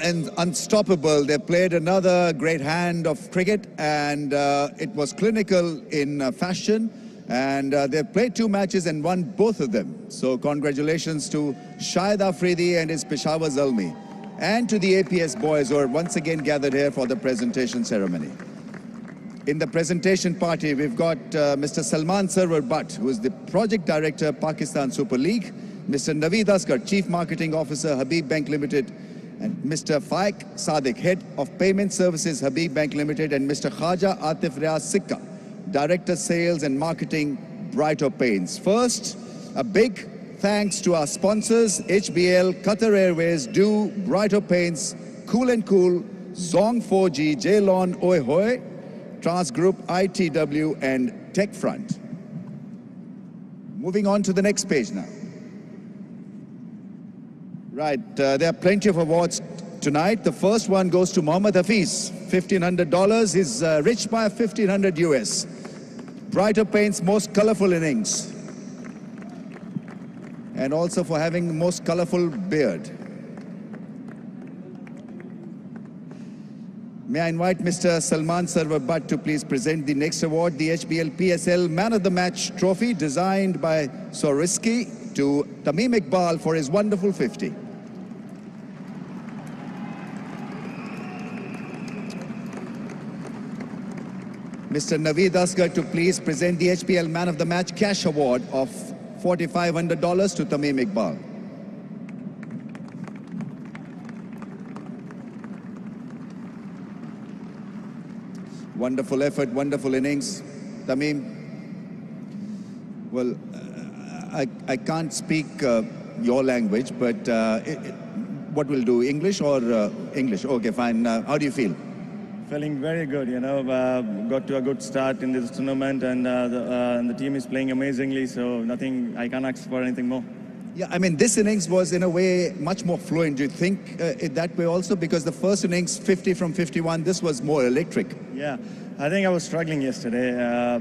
And unstoppable. They played another great hand of cricket, and it was clinical in fashion, and they played 2 matches and won both of them. So congratulations to Shahid Afridi and his Peshawar Zalmi, and to the APS boys who are once again gathered here for the presentation ceremony. In the presentation party, we've got Mr. Salman Sarwar Butt, who is the Project Director, Pakistan Super League, Mr. Naveed Asghar, Chief Marketing Officer, Habib Bank Limited, and Mr. Faik Sadiq, Head of Payment Services, Habib Bank Limited, and Mr. Khaja Atif Riaz Sikka, Director Sales and Marketing, Brighter Paints. First, a big thanks to our sponsors, HBL, Qatar Airways, Do, Brighter Paints, Cool & Cool, Zong 4G, Jaylon, Oi Hoi, Trans Group, ITW, and TechFront. Moving on to the next page now. Right, there are plenty of awards tonight. The first one goes to Mohammad Hafiz, $1,500. He's rich by $1,500 US. Brighter Paints most colorful innings. And also for having the most colorful beard. May I invite Mr. Salman Sarwar Butt to please present the next award, the HBL PSL Man of the Match trophy, designed by Swarovski, to Tamim Iqbal for his wonderful 50. Mr. Naveed Asghar to please present the HBL Man of the Match cash award of $4,500 to Tamim Iqbal. Wonderful effort, wonderful innings. Tamim, well, I can't speak your language, but what we'll do, English or English? Okay, fine. How do you feel? Feeling very good, you know. Got to a good start in this tournament, and the team is playing amazingly, so nothing, I can't ask for anything more. Yeah, I mean, this innings was in a way much more fluent. Do you think it that way also? Because the first innings, 50 from 51, this was more electric. Yeah, I think I was struggling yesterday.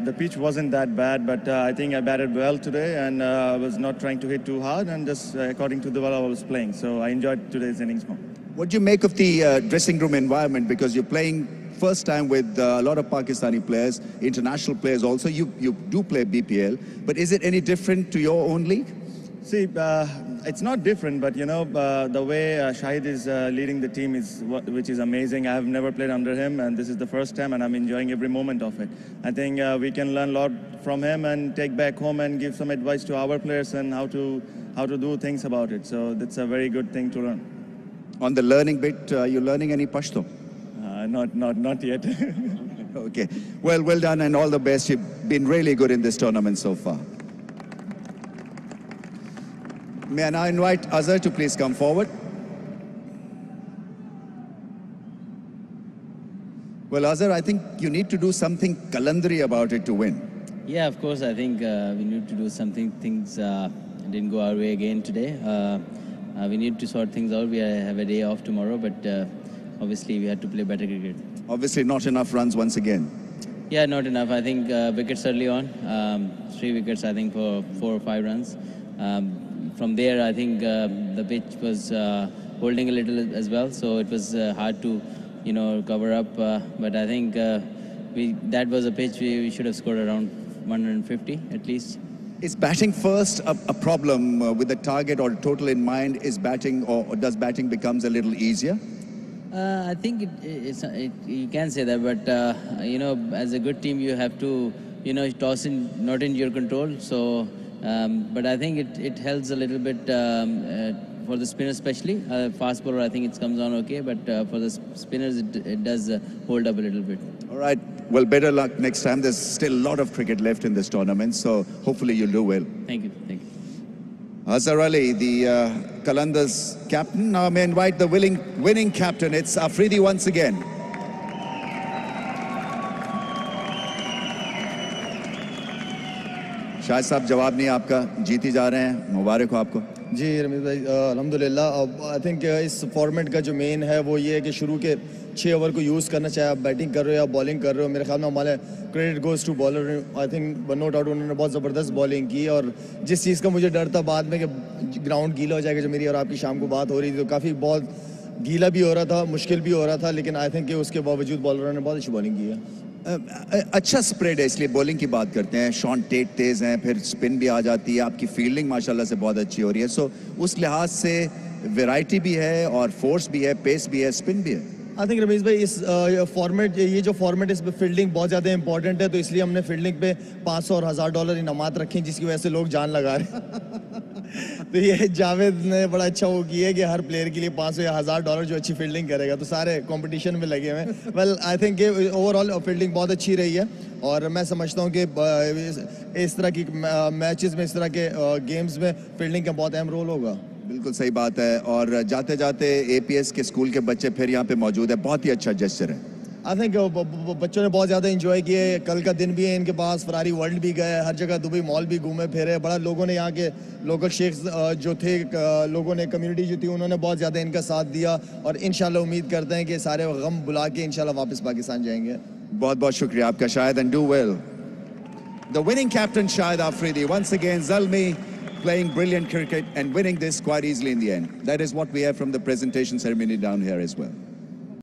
The pitch wasn't that bad, but I think I batted well today, and I was not trying to hit too hard, and just according to the way I was playing. So I enjoyed today's innings more. What do you make of the dressing room environment? Because you're playing first time with a lot of Pakistani players, international players also. You do play BPL, but is it any different to your own league? See, it's not different, but you know, the way Shahid is leading the team is which is amazing. I have never played under him, and this is the first time, and I'm enjoying every moment of it. I think we can learn a lot from him and take back home and give some advice to our players and how to do things about it. So that's a very good thing to learn. On the learning bit, are you learning any Pashto? Not yet. Okay. Well done and all the best. You've been really good in this tournament so far. May I now invite Azhar to please come forward. Well, Azhar, I think you need to do something Kalandri about it to win. Yeah, of course. I think we need to do something. Things didn't go our way again today. We need to sort things out. We have a day off tomorrow, but obviously we had to play better cricket. Obviously not enough runs once again. Yeah, not enough. I think wickets early on. 3 wickets, I think, for 4 or 5 runs. From there, I think the pitch was holding a little as well, so it was hard to, cover up. But I think that was a pitch we should have scored around 150 at least. Is batting first a problem with the target or total in mind? Is batting or does batting becomes a little easier? I think you can say that, but as a good team, you have to toss in not in your control. So. But I think it helps a little bit for the spinner especially. Fast bowler, I think it comes on okay, but for the spinners, it does hold up a little bit. All right. Well, better luck next time. There's still a lot of cricket left in this tournament, so hopefully you'll do well. Thank you. Azhar Ali, the Qalandars captain. Now I may invite the winning captain. It's Afridi once again. शायद साहब जवाब नहीं आपका, जीत ही जा रहे हैं, मुबारक हो आपको। जी रमीज भाई, अल्हम्दुलिल्लाह। अब आई थिंक इस फॉर्मेट का जो मेन है वो ये है कि शुरू के 6 ओवर को यूज़ करना, चाहे आप बैटिंग कर रहे हो या बॉलिंग कर रहे हो। मेरे ख्याल में हमारे credit goes to bowler. I think no doubt उन्होंने बहुत ज़बरदस्त बॉलिंग की, और जिस चीज़ का मुझे डर था बाद में कि ग्राउंड गीला हो जाएगा, जो मेरी और आपकी शाम को बात हो रही थी, तो काफ़ी बहुत गीला भी हो रहा था, मुश्किल भी हो रहा था, लेकिन आई थिंक कि उसके बावजूद बॉलरों ने बहुत अच्छी बॉलिंग की है। अच्छा स्प्रेड है, इसलिए बॉलिंग की बात करते हैं। शॉन टेट तेज़ हैं, फिर स्पिन भी आ जाती है, आपकी फील्डिंग माशाल्लाह से बहुत अच्छी हो रही है। सो उस लिहाज से वैरायटी भी है और फोर्स भी है, पेस भी है, स्पिन भी है। आई थिंक रमेश भाई इस फॉर्मेट, ये जो फॉर्मेट इस पे फील्डिंग बहुत ज़्यादा इंपॉर्टेंट है, तो इसलिए हमने फील्डिंग पे 500 और $1000 इनामात रखे हैं, जिसकी वजह से लोग जान लगा रहे हैं। तो ये जावेद ने बड़ा अच्छा वो किया है कि हर प्लेयर के लिए 500 या $1000 जो अच्छी फील्डिंग करेगा, तो सारे कंपटीशन में लगे हुए हैं। Well I think overall fielding बहुत अच्छी रही है, और मैं समझता हूँ कि इस तरह की मैचेस में, इस तरह के गेम्स में फील्डिंग का बहुत अहम रोल होगा। बिल्कुल सही बात है। और जाते जाते एपीएस के स्कूल के बच्चे फिर यहाँ पे मौजूद है, बहुत ही अच्छा जेस्चर है। आई थिंक बच्चों ने बहुत ज़्यादा इंजॉय किए। कल का दिन भी है इनके पास, फरारी वर्ल्ड भी गए, हर जगह दुबई मॉल भी घूमे फिरे। बड़ा लोगों ने, यहाँ के लोकल शेख्स जो थे, लोगों ने, कम्युनिटी जो थी, उन्होंने बहुत ज़्यादा इनका साथ दिया, और इंशाल्लाह उम्मीद करते हैं कि सारे गम बुला के इंशाल्लाह वापस पाकिस्तान जाएंगे। बहुत बहुत शुक्रिया आपका Shahid, and do well. The winning captain Shahid Afridi, once again Zalmi playing brilliant cricket and winning this quite easily in the end. That is what we have from the presentation ceremony down here as well.